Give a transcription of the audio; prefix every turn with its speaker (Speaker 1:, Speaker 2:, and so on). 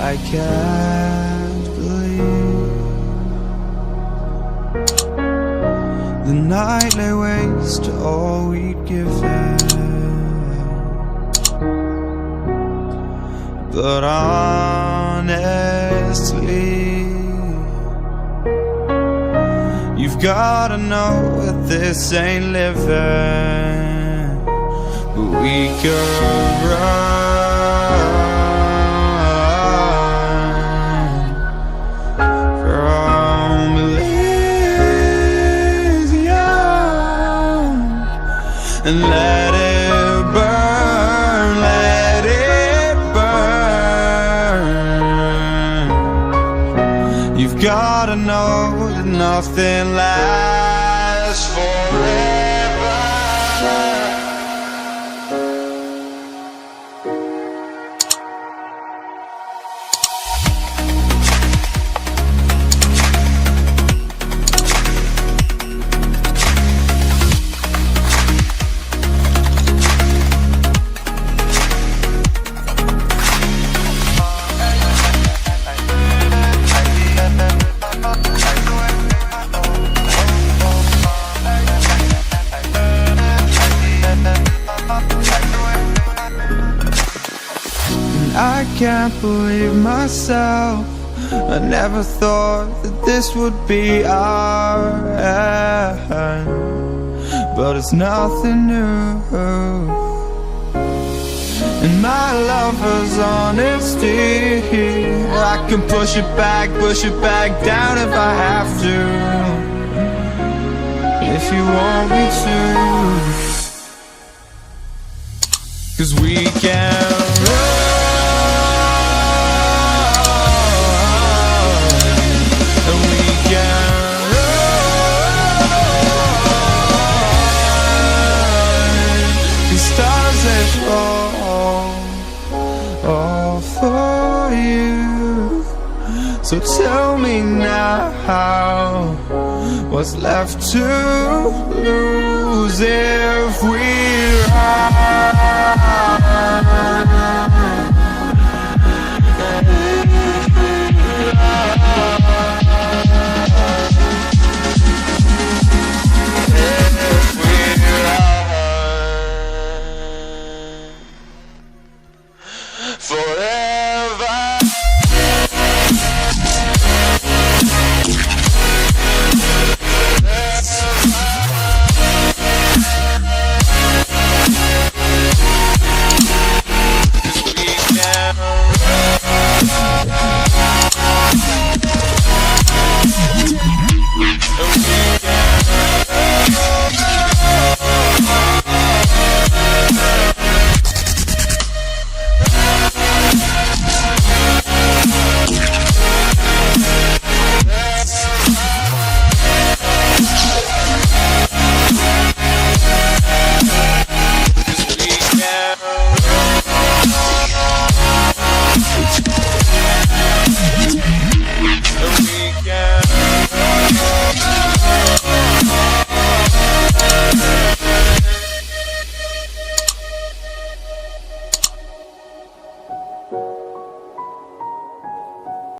Speaker 1: I can't believe the night lay waste to all we'd given. But honestly, you've gotta know that this ain't living. But we could run from Elysium and let it burn, let it burn. You've gotta know that nothing lasts forever. I can't believe myself. I never thought that this would be our end, but it's nothing new. And my lover's honesty, I can push it back down if I have to, if you want me to. 'Cause we can run all for you. So tell me now, what's left to lose if we forever.